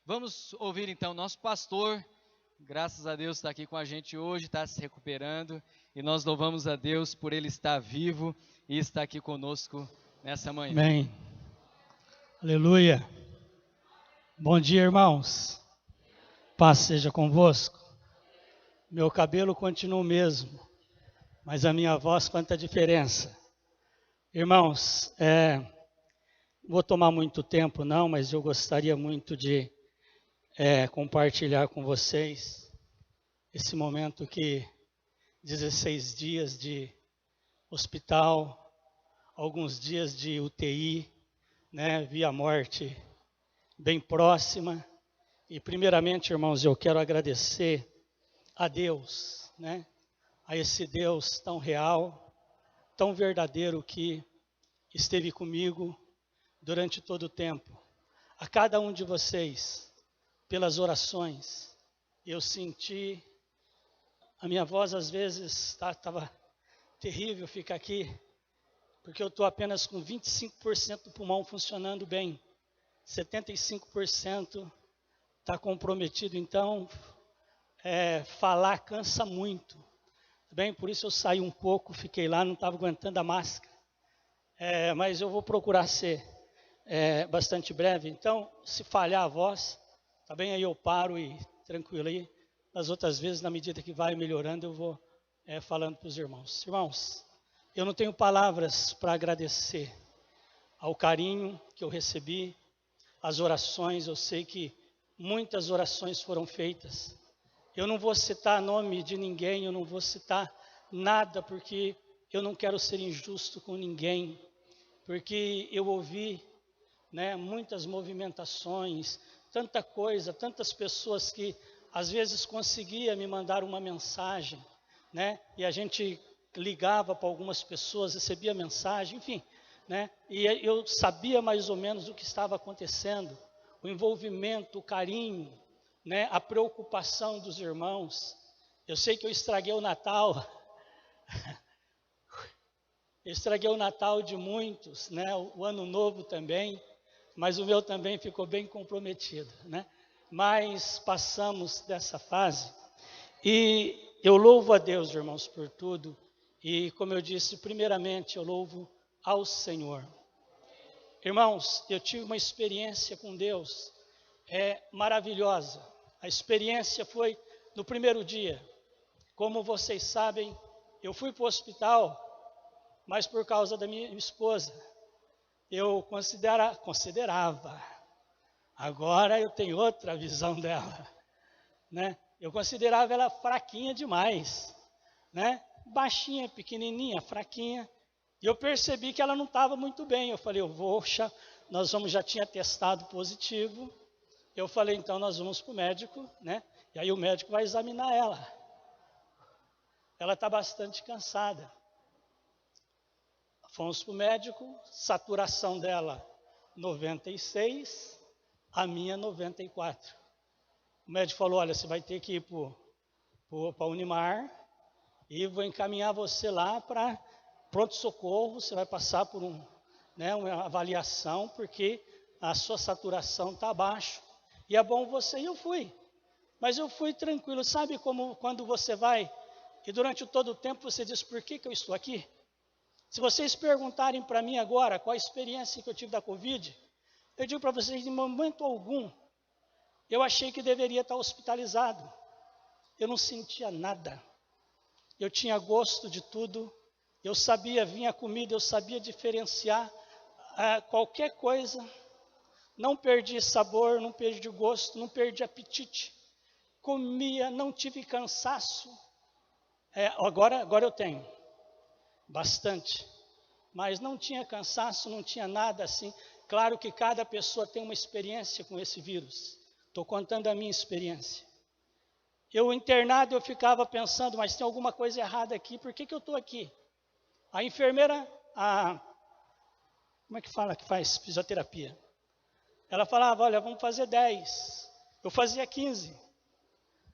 Vamos ouvir então nosso pastor. Graças a Deus está aqui com a gente hoje, está se recuperando. E nós louvamos a Deus por ele estar vivo e estar aqui conosco nessa manhã. Amém. Aleluia. Bom dia, irmãos. Paz seja convosco. Meu cabelo continua o mesmo, mas a minha voz, quanta diferença. Irmãos, não vou tomar muito tempo não, mas eu gostaria muito de compartilhar com vocês esse momento que 16 dias de hospital, alguns dias de UTI, vi a morte bem próxima. E primeiramente, irmãos, eu quero agradecer a Deus, a esse Deus tão real, tão verdadeiro que esteve comigo durante todo o tempo. A cada um de vocês, pelas orações, eu senti, a minha voz às vezes estava terrível ficar aqui, porque eu estou apenas com 25% do pulmão funcionando bem, 75% está comprometido, então falar cansa muito. Bem, por isso eu saí um pouco, fiquei lá, não estava aguentando a máscara. Mas eu vou procurar ser bastante breve. Então, se falhar a voz, tá bem? Aí eu paro e tranquilo aí. As outras vezes, na medida que vai melhorando, eu vou falando para os irmãos. Irmãos, eu não tenho palavras para agradecer ao carinho que eu recebi, as orações, eu sei que muitas orações foram feitas. Eu não vou citar nome de ninguém, eu não vou citar nada, porque eu não quero ser injusto com ninguém, porque eu ouvi muitas movimentações, tanta coisa, tantas pessoas que às vezes conseguia me mandar uma mensagem, e a gente ligava para algumas pessoas, recebia mensagem, enfim, e eu sabia mais ou menos o que estava acontecendo, o envolvimento, o carinho, a preocupação dos irmãos. Eu sei que eu estraguei o Natal, eu estraguei o Natal de muitos, o Ano Novo também, mas o meu também ficou bem comprometido, Mas passamos dessa fase e eu louvo a Deus, irmãos, por tudo. E como eu disse, primeiramente eu louvo ao Senhor. Irmãos, eu tive uma experiência com Deus maravilhosa. A experiência foi no primeiro dia. Como vocês sabem, eu fui para o hospital, mas por causa da minha esposa. Eu considerava. Agora eu tenho outra visão dela, Eu considerava ela fraquinha demais, Baixinha, pequenininha, fraquinha. E eu percebi que ela não estava muito bem. Eu falei, já tinha testado positivo. Eu falei, então nós vamos para o médico, E aí o médico vai examinar ela. Ela está bastante cansada. Fomos para o médico, saturação dela 96, a minha 94. O médico falou, olha, você vai ter que ir para a Unimar e vou encaminhar você lá para pronto-socorro, você vai passar por uma avaliação, porque a sua saturação está abaixo. E é bom você, e eu fui. Mas eu fui tranquilo, sabe como quando você vai e durante todo o tempo você diz, por que eu estou aqui? Se vocês perguntarem para mim agora qual a experiência que eu tive da Covid, eu digo para vocês, em momento algum, eu achei que deveria estar hospitalizado. Eu não sentia nada. Eu tinha gosto de tudo. Eu sabia, vinha a comida, eu sabia diferenciar qualquer coisa. Não perdi sabor, não perdi gosto, não perdi apetite. Comia, não tive cansaço. Agora eu tenho. Bastante, mas não tinha cansaço, não tinha nada assim. Claro que cada pessoa tem uma experiência com esse vírus. Estou contando a minha experiência. Eu internado, eu ficava pensando, mas tem alguma coisa errada aqui, por que eu estou aqui? A enfermeira, como é que fala que faz fisioterapia? Ela falava, olha, vamos fazer 10. Eu fazia 15.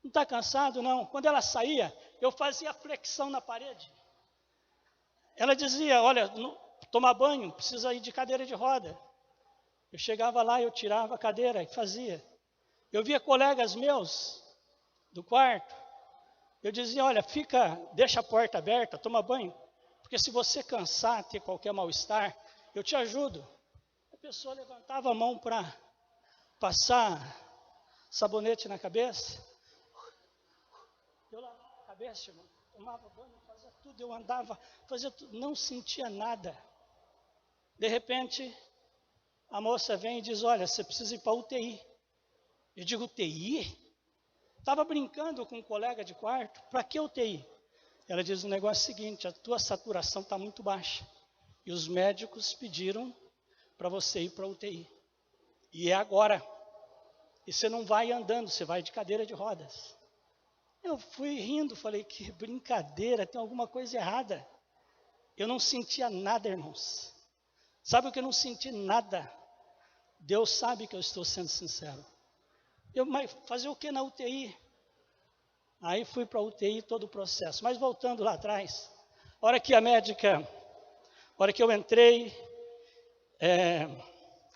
Não está cansado, não? Quando ela saía, eu fazia flexão na parede. Ela dizia, olha, tomar banho, precisa ir de cadeira de roda. Eu chegava lá, eu tirava a cadeira e fazia. Eu via colegas meus do quarto, eu dizia, olha, deixa a porta aberta, toma banho, porque se você cansar, ter qualquer mal-estar, eu te ajudo. A pessoa levantava a mão para passar sabonete na cabeça, eu lavava a cabeça, irmão, tomava banho, fazia tudo, eu andava, fazia tudo, não sentia nada. De repente, a moça vem e diz, olha, você precisa ir para a UTI. Eu digo, UTI? Estava brincando com um colega de quarto, para que UTI? Ela diz o negócio seguinte, a tua saturação está muito baixa. E os médicos pediram para você ir para a UTI. E é agora. E você não vai andando, você vai de cadeira de rodas. Eu fui rindo, falei, que brincadeira, tem alguma coisa errada. Eu não sentia nada, irmãos. Sabe o que eu não senti? Nada. Deus sabe que eu estou sendo sincero. Mas fazer o que na UTI? Aí fui para a UTI, todo o processo. Mas voltando lá atrás, a hora que eu entrei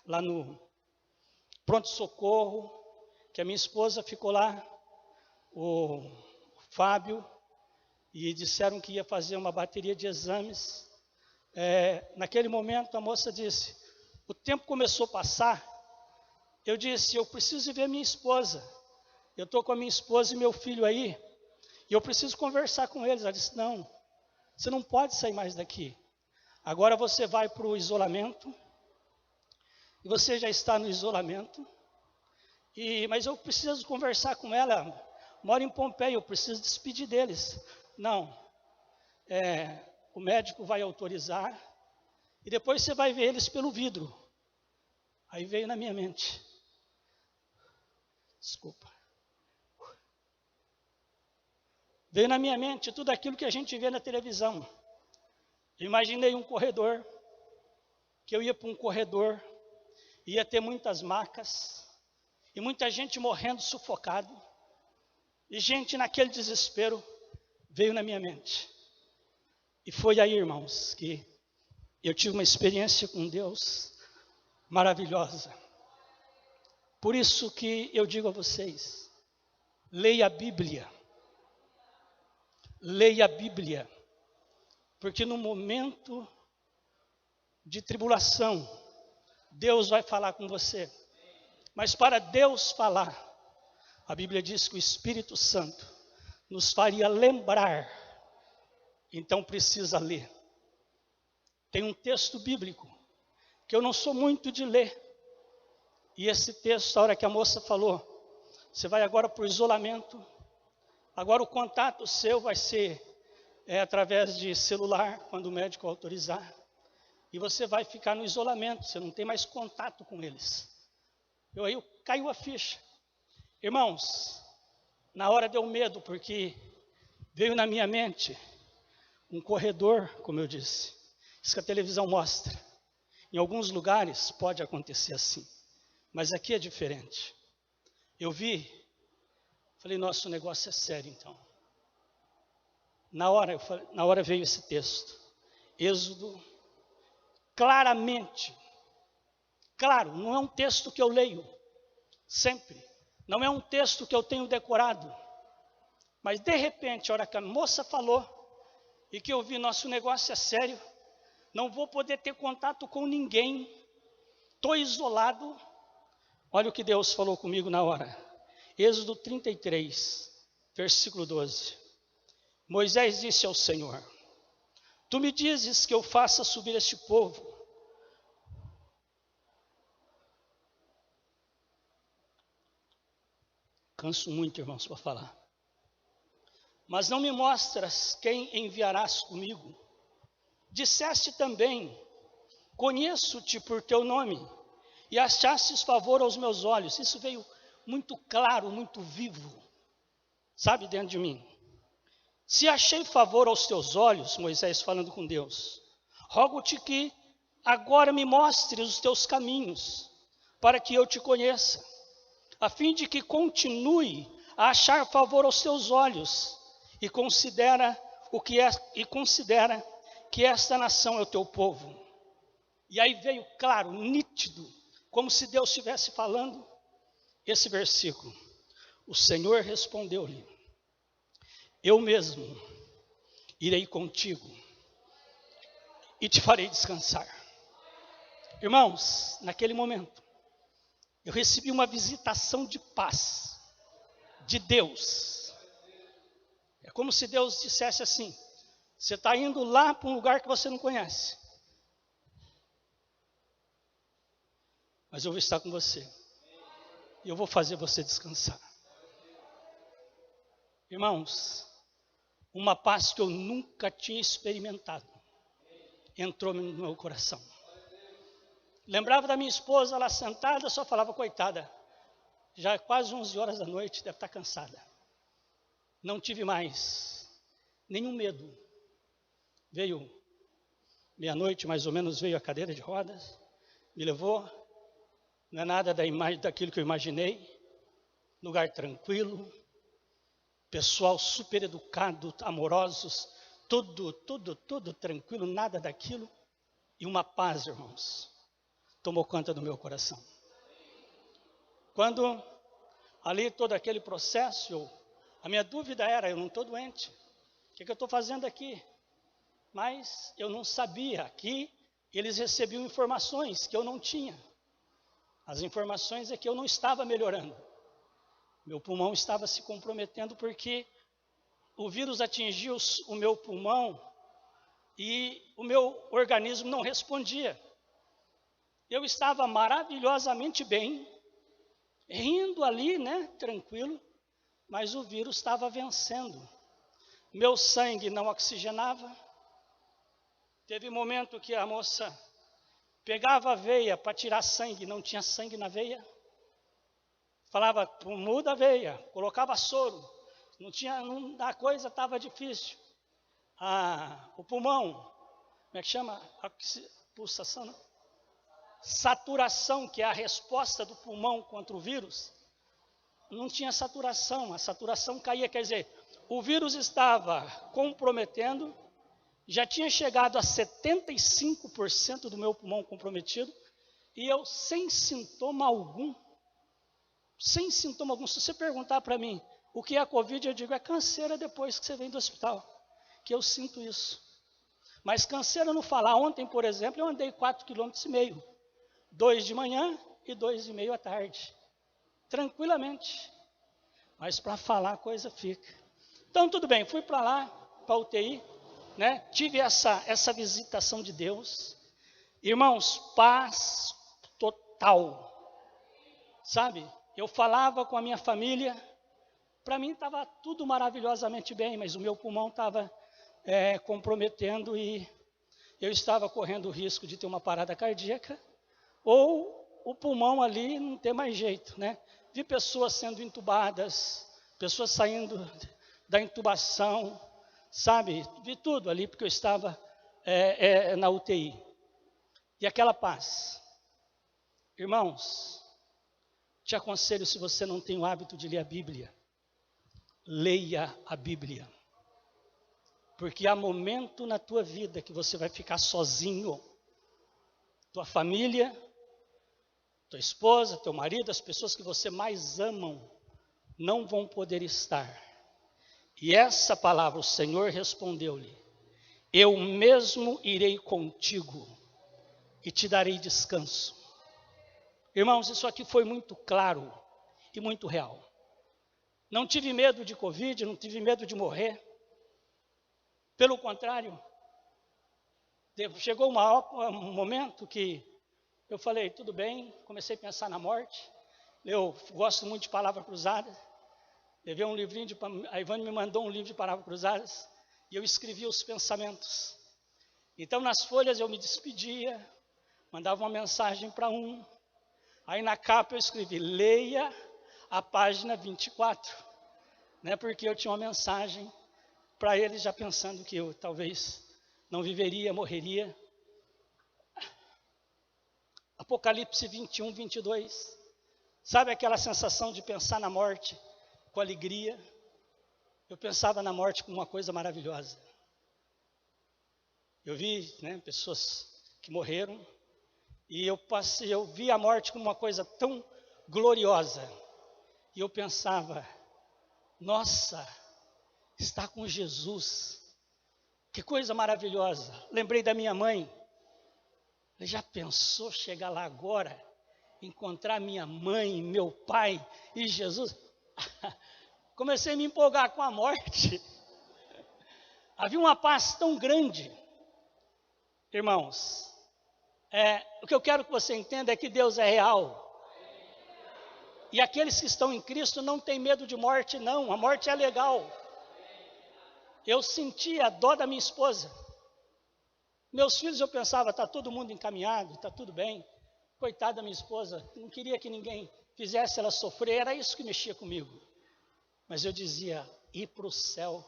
lá no pronto-socorro, que a minha esposa ficou lá, o Fábio, e disseram que ia fazer uma bateria de exames. Naquele momento a moça disse, o tempo começou a passar, eu disse, eu preciso ver minha esposa, eu estou com a minha esposa e meu filho aí, e eu preciso conversar com eles. Ela disse, não, você não pode sair mais daqui, agora você vai para o isolamento, e você já está no isolamento, mas eu preciso conversar com ela, moro em Pompeia, eu preciso despedir deles. Não, o médico vai autorizar, e depois você vai ver eles pelo vidro. Aí veio na minha mente, veio na minha mente tudo aquilo que a gente vê na televisão. Eu imaginei um corredor, que eu ia para um corredor, ia ter muitas macas, e muita gente morrendo sufocado, e gente naquele desespero, veio na minha mente. E foi aí, irmãos, que eu tive uma experiência com Deus maravilhosa. Por isso que eu digo a vocês, leia a Bíblia. Leia a Bíblia. Porque no momento de tribulação, Deus vai falar com você. Mas para Deus falar, a Bíblia diz que o Espírito Santo nos faria lembrar. Então precisa ler. Tem um texto bíblico que eu não sou muito de ler. E esse texto, a hora que a moça falou, você vai agora para o isolamento. Agora o contato seu vai ser através de celular, quando o médico autorizar. E você vai ficar no isolamento, você não tem mais contato com eles. Aí caiu a ficha. Irmãos, na hora deu medo, porque veio na minha mente um corredor, como eu disse. Isso que a televisão mostra. Em alguns lugares pode acontecer assim, mas aqui é diferente. Eu vi, falei, nossa, o negócio é sério então. Na hora veio esse texto, Êxodo, claramente, claro, não é um texto que eu leio sempre, não é um texto que eu tenho decorado, mas de repente, a hora que a moça falou, e que eu vi, nosso negócio é sério, não vou poder ter contato com ninguém, estou isolado. Olha o que Deus falou comigo na hora. Êxodo 33, versículo 12. Moisés disse ao Senhor, tu me dizes que eu faça subir este povo. Canso muito, irmãos, para falar. Mas não me mostras quem enviarás comigo. Disseste também, conheço-te por teu nome, e achastes favor aos meus olhos. Isso veio muito claro, muito vivo, sabe, dentro de mim. Se achei favor aos teus olhos, Moisés falando com Deus, rogo-te que agora me mostres os teus caminhos, para que eu te conheça, a fim de que continue a achar favor aos teus olhos, e considera que esta nação é o teu povo. E aí veio claro, nítido, como se Deus estivesse falando, esse versículo. O Senhor respondeu-lhe: eu mesmo irei contigo e te farei descansar. Irmãos, naquele momento, eu recebi uma visitação de paz, de Deus. É como se Deus dissesse assim: você está indo lá para um lugar que você não conhece, mas eu vou estar com você, e eu vou fazer você descansar. Irmãos, uma paz que eu nunca tinha experimentado entrou no meu coração. Lembrava da minha esposa lá sentada, só falava: coitada, já é quase 11 horas da noite, deve estar cansada. Não tive mais nenhum medo. Veio meia-noite, mais ou menos, veio a cadeira de rodas, me levou. Não é nada daquilo que eu imaginei. Lugar tranquilo, pessoal super educado, amorosos, tudo tranquilo, nada daquilo. E uma paz, irmãos, tomou conta do meu coração. Quando ali todo aquele processo, a minha dúvida era: eu não estou doente, o que eu estou fazendo aqui? Mas eu não sabia que eles recebiam informações que eu não tinha. As informações é que eu não estava melhorando. Meu pulmão estava se comprometendo porque o vírus atingiu o meu pulmão e o meu organismo não respondia. Eu estava maravilhosamente bem, rindo ali, né, tranquilo, mas o vírus estava vencendo. Meu sangue não oxigenava. Teve momento que a moça pegava a veia para tirar sangue, não tinha sangue na veia. Falava: muda a veia, colocava soro, a coisa estava difícil. O pulmão, como é que chama? Pulsação, não? Saturação, que é a resposta do pulmão contra o vírus, não tinha saturação, a saturação caía, quer dizer, o vírus estava comprometendo, já tinha chegado a 75% do meu pulmão comprometido, e eu sem sintoma algum. Se você perguntar para mim o que é a Covid, eu digo: é canseira depois que você vem do hospital, que eu sinto isso. Mas canseira não falar. Ontem, por exemplo, eu andei 4,5 km, 2 de manhã e 2,5 à tarde, tranquilamente. Mas para falar a coisa fica. Então tudo bem, fui para lá, para a UTI, né? Tive essa visitação de Deus. Irmãos, paz total, sabe? Eu falava com a minha família, para mim estava tudo maravilhosamente bem, mas o meu pulmão estava comprometendo e eu estava correndo o risco de ter uma parada cardíaca ou o pulmão ali não ter mais jeito, né? Vi pessoas sendo entubadas, pessoas saindo da intubação, sabe? Vi tudo ali porque eu estava na UTI. E aquela paz. Irmãos, te aconselho, se você não tem o hábito de ler a Bíblia, leia a Bíblia. Porque há momento na tua vida que você vai ficar sozinho. Tua família, tua esposa, teu marido, as pessoas que você mais amam, não vão poder estar. E essa palavra, o Senhor respondeu-lhe: eu mesmo irei contigo e te darei descanso. Irmãos, isso aqui foi muito claro e muito real. Não tive medo de Covid, não tive medo de morrer. Pelo contrário, chegou um momento que eu falei: tudo bem, comecei a pensar na morte. Eu gosto muito de palavras cruzadas. Levei um livrinho, a Ivane me mandou um livro de palavras cruzadas e eu escrevi os pensamentos. Então nas folhas eu me despedia, mandava uma mensagem para um. Aí na capa eu escrevi: leia a página 24, né? Porque eu tinha uma mensagem para eles, já pensando que eu talvez não viveria, morreria. Apocalipse 21, 22. Sabe aquela sensação de pensar na morte com alegria? Eu pensava na morte como uma coisa maravilhosa. Eu vi, né, pessoas que morreram e eu vi a morte como uma coisa tão gloriosa. E eu pensava, nossa, está com Jesus, que coisa maravilhosa. Lembrei da minha mãe. Já pensou chegar lá agora, encontrar minha mãe, meu pai e Jesus? Comecei a me empolgar com a morte. Havia uma paz tão grande. Irmãos, o que eu quero que você entenda é que Deus é real. E aqueles que estão em Cristo não têm medo de morte, não. A morte é legal. Eu sentia a dó da minha esposa. Meus filhos, eu pensava, está todo mundo encaminhado, está tudo bem. Coitada da minha esposa, não queria que ninguém fizesse ela sofrer, era isso que mexia comigo. Mas eu dizia, ir para o céu.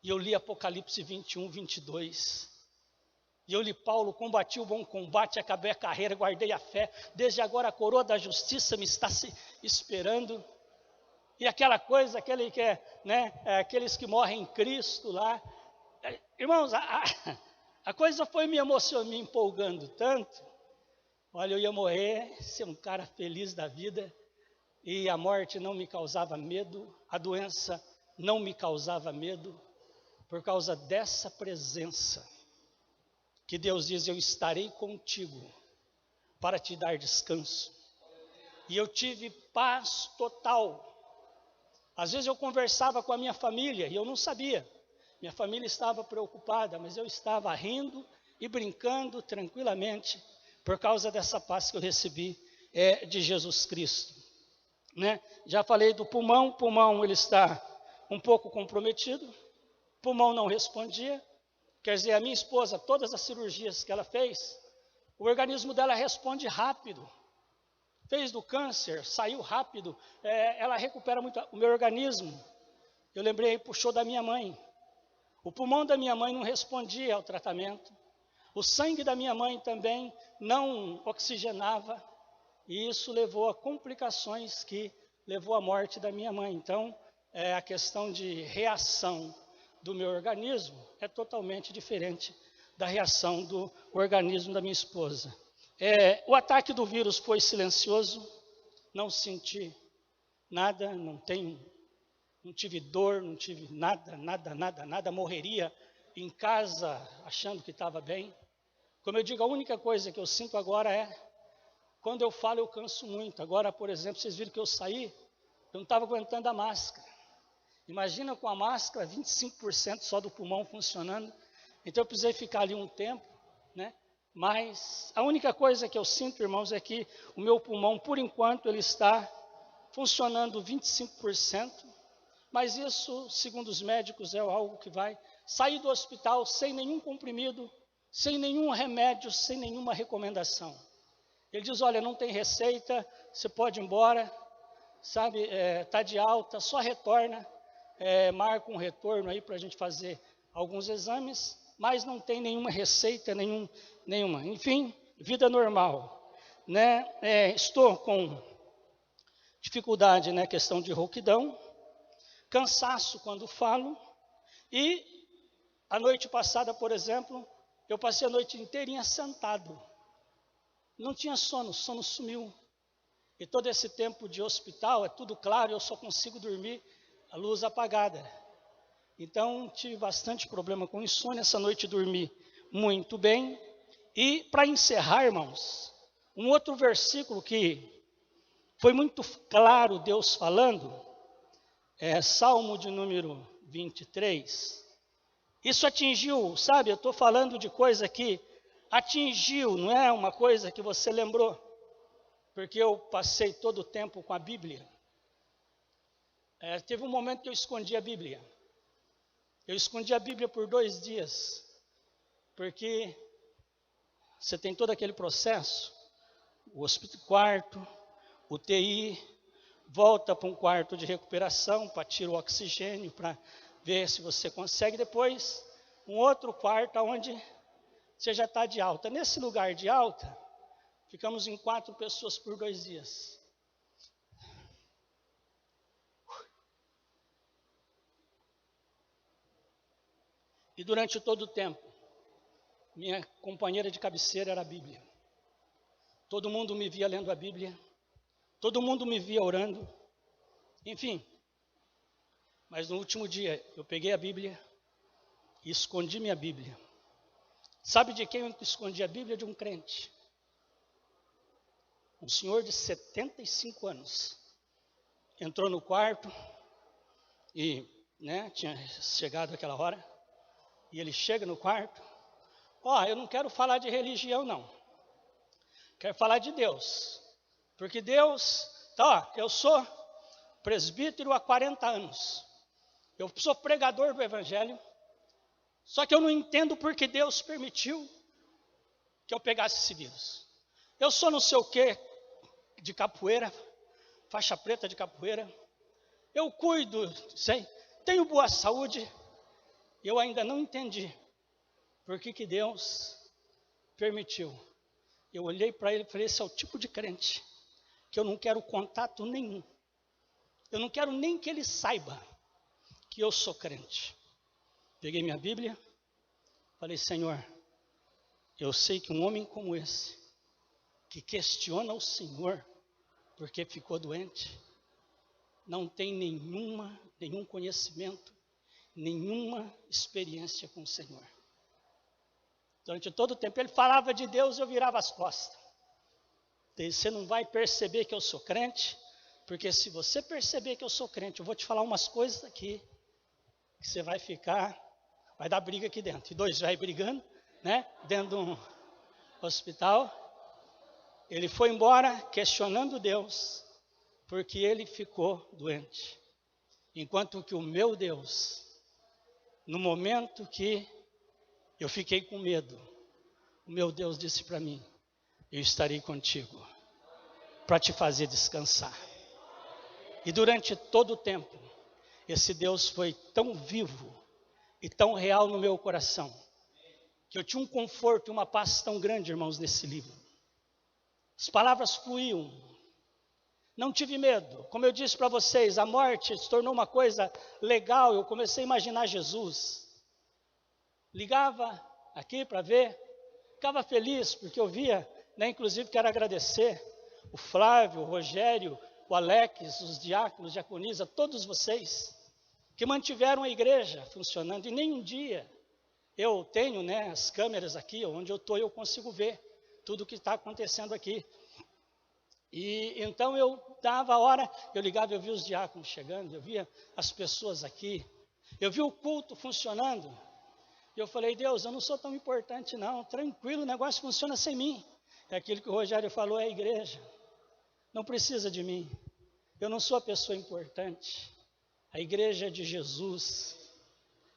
E eu li Apocalipse 21, 22. E eu li Paulo, combati o bom combate, acabei a carreira, guardei a fé. Desde agora a coroa da justiça me está se esperando. E aquela coisa, aquele que aqueles que morrem em Cristo lá. Irmãos, a coisa foi me emocionando, me empolgando tanto. Olha, eu ia morrer, ser um cara feliz da vida. E a morte não me causava medo, a doença não me causava medo. Por causa dessa presença. Que Deus diz, eu estarei contigo para te dar descanso. E eu tive paz total. Às vezes eu conversava com a minha família e eu não sabia. Minha família estava preocupada, mas eu estava rindo e brincando tranquilamente por causa dessa paz que eu recebi de Jesus Cristo. Né? Já falei do pulmão, o pulmão ele está um pouco comprometido, o pulmão não respondia. Quer dizer, a minha esposa, todas as cirurgias que ela fez, o organismo dela responde rápido. Fez do câncer, saiu rápido, ela recupera muito o meu organismo. Eu lembrei, puxou da minha mãe. O pulmão da minha mãe não respondia ao tratamento. O sangue da minha mãe também não oxigenava. E isso levou a complicações que levou à morte da minha mãe. Então, a questão de reação do meu organismo é totalmente diferente da reação do organismo da minha esposa. O ataque do vírus foi silencioso, não senti nada, não tive dor, não tive nada, morreria em casa achando que estava bem. Como eu digo, a única coisa que eu sinto agora quando eu falo eu canso muito. Agora, por exemplo, vocês viram que eu saí, eu não estava aguentando a máscara. Imagina com a máscara, 25% só do pulmão funcionando. Então eu precisei ficar ali um tempo, né? Mas a única coisa que eu sinto, irmãos, é que o meu pulmão, por enquanto, ele está funcionando 25%. Mas isso, segundo os médicos, é algo que vai sair do hospital sem nenhum comprimido, sem nenhum remédio, sem nenhuma recomendação. Ele diz, olha, não tem receita, você pode ir embora, sabe, está de alta, só retorna. Marca um retorno aí para a gente fazer alguns exames, mas não tem nenhuma receita, nenhuma. Enfim, vida normal. Né? Estou com dificuldade na questão de rouquidão, cansaço quando falo, e a noite passada, por exemplo, eu passei a noite inteirinha sentado. Não tinha sono, o sono sumiu. E todo esse tempo de hospital, é tudo claro, eu só consigo dormir a luz apagada. Então, tive bastante problema com insônia. Essa noite dormi muito bem. E, para encerrar, irmãos, um outro versículo que foi muito claro Deus falando, Salmo de número 23. Isso atingiu, sabe, eu estou falando de coisa que atingiu, não é uma coisa que você lembrou, porque eu passei todo o tempo com a Bíblia. Teve um momento que eu escondi a Bíblia. Eu escondi a Bíblia por 2 dias, porque você tem todo aquele processo, o quarto, UTI, volta para um quarto de recuperação para tirar o oxigênio, para ver se você consegue. Depois, um outro quarto onde você já está de alta. Nesse lugar de alta, ficamos em 4 pessoas por 2 dias. E durante todo o tempo, minha companheira de cabeceira era a Bíblia. Todo mundo me via lendo a Bíblia, todo mundo me via orando, Enfim, mas no último dia eu peguei a Bíblia e escondi minha Bíblia. Sabe de quem eu escondi a Bíblia? De um crente. Um senhor de 75 anos. Entrou no quarto e, tinha chegado aquela hora. E ele chega no quarto. Eu não quero falar de religião, não. Quero falar de Deus. Porque Deus, eu sou presbítero há 40 anos. Eu sou pregador do Evangelho. Só que eu não entendo porque Deus permitiu que eu pegasse esse vírus. Eu sou não sei o que de capoeira, faixa preta de capoeira. Eu cuido, tenho boa saúde. Eu ainda não entendi por que Deus permitiu. Eu olhei para ele e falei, esse é o tipo de crente que eu não quero contato nenhum. Eu não quero nem que ele saiba que eu sou crente. Peguei minha Bíblia, falei, Senhor, eu sei que um homem como esse, que questiona o Senhor porque ficou doente, não tem nenhum conhecimento, nenhuma experiência com o Senhor. Durante todo o tempo ele falava de Deus, eu virava as costas. Você não vai perceber que eu sou crente, porque se você perceber que eu sou crente, eu vou te falar umas coisas aqui, que você vai vai dar briga aqui dentro. E dois vai brigando, dentro de um hospital. Ele foi embora questionando Deus, porque ele ficou doente. Enquanto que o meu Deus, no momento que eu fiquei com medo, o meu Deus disse para mim, eu estarei contigo, para te fazer descansar. E durante todo o tempo, esse Deus foi tão vivo e tão real no meu coração, que eu tinha um conforto e uma paz tão grande, irmãos, nesse livro. As palavras fluíam, não tive medo. Como eu disse para vocês, a morte se tornou uma coisa legal, eu comecei a imaginar Jesus. Ligava aqui para ver, ficava feliz, porque eu via, inclusive quero agradecer o Flávio, o Rogério, o Alex, os diáconos, diaconisa, todos vocês, que mantiveram a igreja funcionando. E nem um dia eu tenho as câmeras aqui, onde eu estou, eu consigo ver tudo o que está acontecendo aqui. E então eu dava a hora, eu ligava, eu via os diáconos chegando, eu via as pessoas aqui, eu vi o culto funcionando. E eu falei, Deus, eu não sou tão importante não, tranquilo, o negócio funciona sem mim. É aquilo que o Rogério falou, é a igreja. Não precisa de mim. Eu não sou a pessoa importante. A igreja é de Jesus.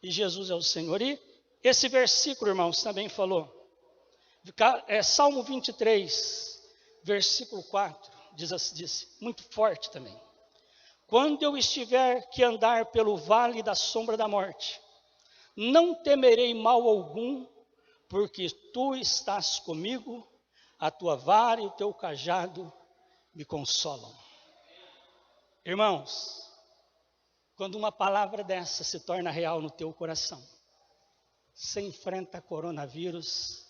E Jesus é o Senhor. E esse versículo, irmãos, também falou. Salmo 23, versículo 4, diz muito forte também. Quando eu estiver que andar pelo vale da sombra da morte, não temerei mal algum, porque tu estás comigo, a tua vara e o teu cajado me consolam. Irmãos, quando uma palavra dessa se torna real no teu coração, você enfrenta coronavírus,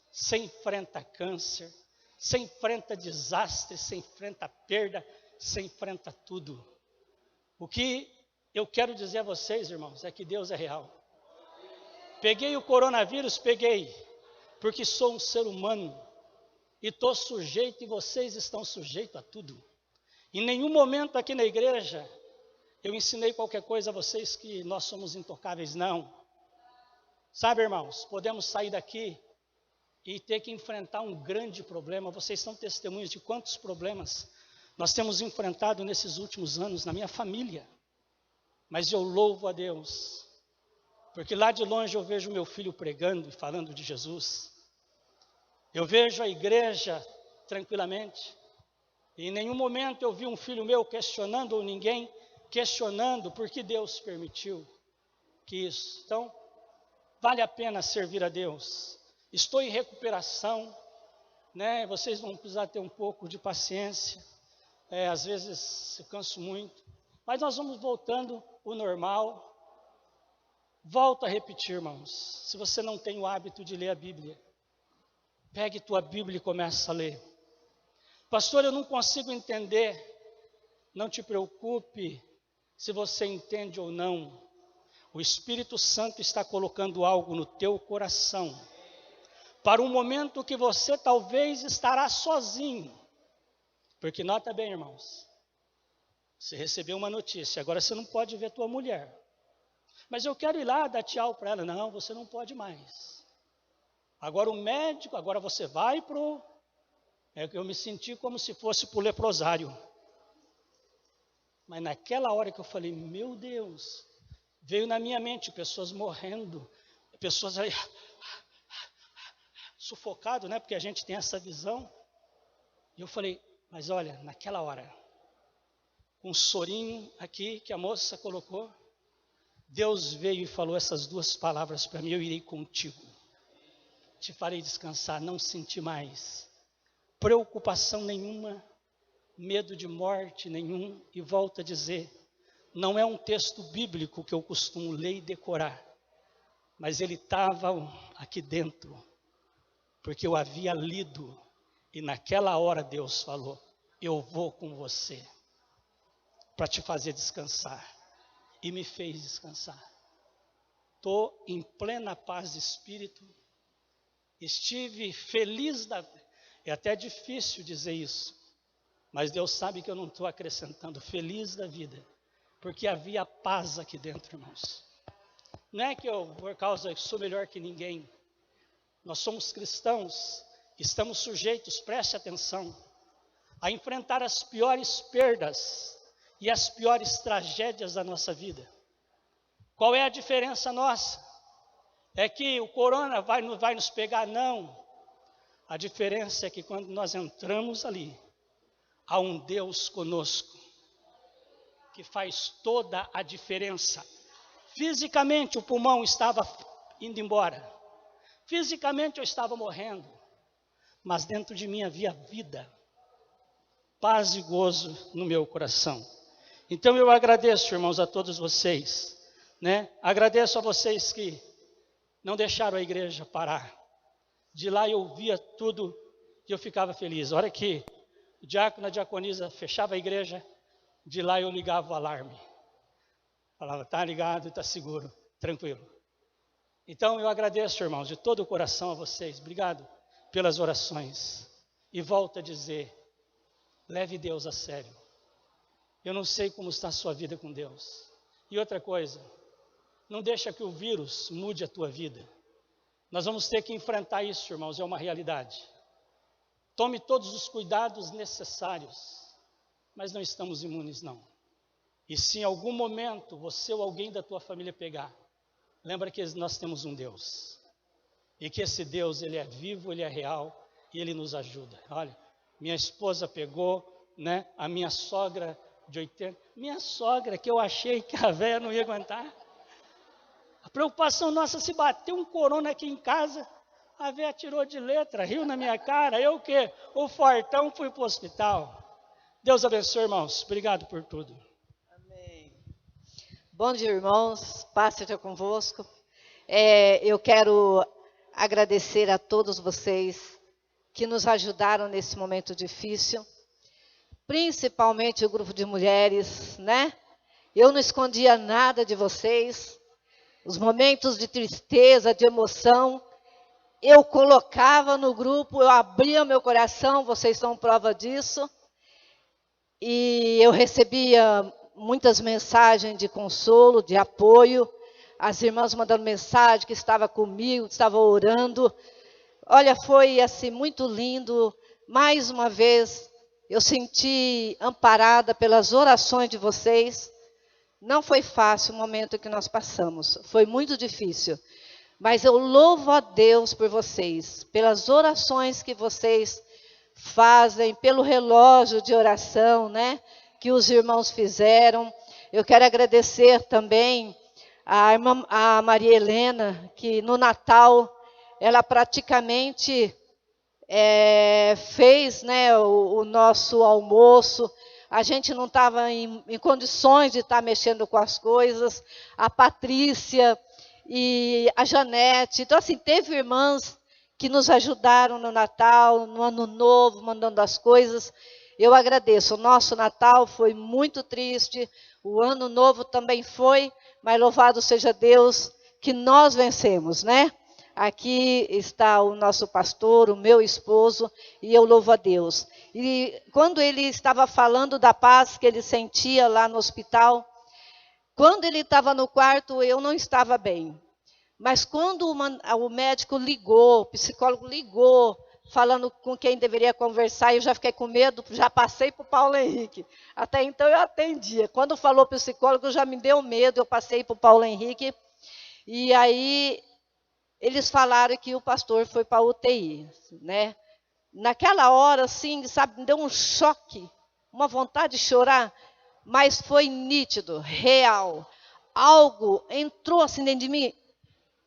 você enfrenta câncer, você enfrenta desastre, você enfrenta perda, você enfrenta tudo. O que eu quero dizer a vocês, irmãos, é que Deus é real. Peguei o coronavírus, porque sou um ser humano e estou sujeito, e vocês estão sujeitos a tudo. Em nenhum momento aqui na igreja eu ensinei qualquer coisa a vocês que nós somos intocáveis, não. Sabe, irmãos, podemos sair daqui e ter que enfrentar um grande problema. Vocês são testemunhas de quantos problemas nós temos enfrentado nesses últimos anos na minha família. Mas eu louvo a Deus, porque lá de longe eu vejo meu filho pregando e falando de Jesus. Eu vejo a igreja tranquilamente. E em nenhum momento eu vi um filho meu questionando, ou ninguém questionando, porque Deus permitiu que isso. Então, vale a pena servir a Deus. Estou em recuperação, vocês vão precisar ter um pouco de paciência. Às vezes eu canso muito, mas nós vamos voltando ao normal. Volto a repetir, irmãos, se você não tem o hábito de ler a Bíblia, pegue tua Bíblia e comece a ler. Pastor, eu não consigo entender Não te preocupe se você entende ou não. O Espírito Santo está colocando algo no teu coração, para um momento que você talvez estará sozinho. Porque nota bem, irmãos, você recebeu uma notícia, agora você não pode ver tua mulher. Mas eu quero ir lá dar tchau para ela. Não, você não pode mais. Agora o médico, agora você vai pro... Eu me senti como se fosse pro leprosário. Mas naquela hora que eu falei, meu Deus, veio na minha mente pessoas morrendo, pessoas aí, sufocado, né? Porque a gente tem essa visão. E eu falei, mas olha, naquela hora, com um sorinho aqui que a moça colocou, Deus veio e falou essas duas palavras para mim: eu irei contigo, te farei descansar, não senti mais preocupação nenhuma, medo de morte nenhum. E volto a dizer, não é um texto bíblico que eu costumo ler e decorar, mas ele estava aqui dentro, porque eu havia lido, e naquela hora Deus falou, eu vou com você, para te fazer descansar, e me fez descansar. Estou em plena paz de espírito, estive feliz é até difícil dizer isso, mas Deus sabe que eu não estou acrescentando, feliz da vida, porque havia paz aqui dentro, irmãos. Não é que eu, por causa que sou melhor que ninguém, nós somos cristãos, estamos sujeitos, preste atenção, a enfrentar as piores perdas e as piores tragédias da nossa vida. Qual é a diferença nossa? É que o corona vai nos pegar? Não. A diferença é que quando nós entramos ali, há um Deus conosco, que faz toda a diferença. Fisicamente o pulmão estava indo embora, fisicamente eu estava morrendo, mas dentro de mim havia vida, paz e gozo no meu coração. Então eu agradeço, irmãos, a todos vocês, né? Agradeço a vocês que não deixaram a igreja parar. De lá eu via tudo e eu ficava feliz. A hora que o diácono, a diaconisa fechava a igreja, de lá eu ligava o alarme. Falava, está ligado, está seguro, tranquilo. Então eu agradeço, irmãos, de todo o coração a vocês. Obrigado pelas orações. E volto a dizer, leve Deus a sério. Eu não sei como está a sua vida com Deus. E outra coisa, não deixa que o vírus mude a tua vida. Nós vamos ter que enfrentar isso, irmãos, é uma realidade. Tome todos os cuidados necessários, mas não estamos imunes, não. E se em algum momento você ou alguém da tua família pegar, lembra que nós temos um Deus. E que esse Deus, ele é vivo, ele é real e ele nos ajuda. Olha, minha esposa pegou, né, a minha sogra de 80, minha sogra que eu achei que a velha não ia aguentar. A preocupação nossa, se bateu um corona aqui em casa, a velha tirou de letra, riu na minha cara, eu que, o fortão, fui para o hospital. Deus abençoe, irmãos, obrigado por tudo. Amém. Bom dia, irmãos, paz seja convosco. Eu quero agradecer a todos vocês que nos ajudaram nesse momento difícil, principalmente o grupo de mulheres, né? Eu não escondia nada de vocês. Os momentos de tristeza, de emoção, eu colocava no grupo, eu abria meu coração, vocês são prova disso. E eu recebia muitas mensagens de consolo, de apoio. As irmãs mandando mensagem que estava comigo, que estava orando. Olha, foi assim muito lindo. Mais uma vez, eu senti amparada pelas orações de vocês. Não foi fácil o momento que nós passamos, foi muito difícil. Mas eu louvo a Deus por vocês, pelas orações que vocês fazem, pelo relógio de oração, né, que os irmãos fizeram. Eu quero agradecer também a Maria Helena, que no Natal, ela praticamente fez, né, o nosso almoço. A gente não estava em condições de estar mexendo com as coisas. A Patrícia e a Janete. Então, assim, teve irmãs que nos ajudaram no Natal, no Ano Novo, mandando as coisas. eu agradeço. O nosso Natal foi muito triste, o Ano Novo também foi, mas louvado seja Deus que nós vencemos, né? Aqui está o nosso pastor, o meu esposo, e eu louvo a Deus. E quando ele estava falando da paz que ele sentia lá no hospital, quando ele estava no quarto, eu não estava bem. Mas quando o médico ligou, o psicólogo ligou, falando com quem deveria conversar, eu já fiquei com medo, já passei para o Paulo Henrique. Até então eu atendia. Quando falou psicólogo, já me deu medo, eu passei para o Paulo Henrique. E aí eles falaram que o pastor foi para a UTI, né? Naquela hora, assim, sabe, me deu um choque, uma vontade de chorar, mas foi nítido, real. Algo entrou assim dentro de mim,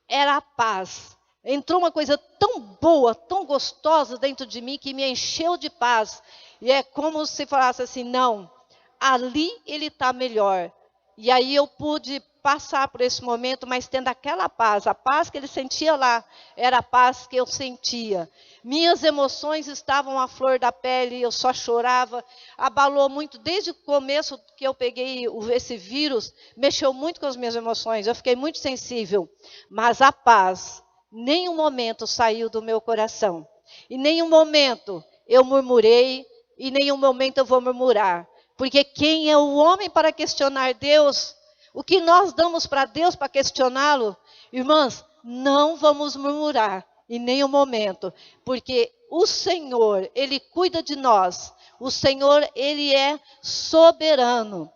era a paz. Entrou uma coisa tão boa, tão gostosa dentro de mim, que me encheu de paz. E é como se falasse assim, não, ali ele está melhor. E aí eu pude passar por esse momento, mas tendo aquela paz, a paz que ele sentia lá, era a paz que eu sentia. Minhas emoções estavam à flor da pele, eu só chorava, abalou muito, desde o começo que eu peguei esse vírus, mexeu muito com as minhas emoções, eu fiquei muito sensível, mas a paz, nenhum momento saiu do meu coração, em nenhum momento eu murmurei, em nenhum momento eu vou murmurar, porque quem é o homem para questionar Deus? O que nós damos para Deus para questioná-lo? Irmãs, não vamos murmurar em nenhum momento, porque o Senhor, Ele cuida de nós. O Senhor, Ele é soberano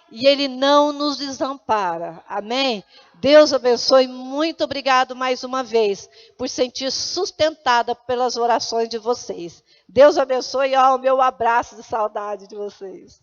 e Ele não nos desampara. Amém? Deus abençoe. Muito obrigado mais uma vez por sentir sustentada pelas orações de vocês. Deus abençoe. Ó, o meu abraço de saudade de vocês.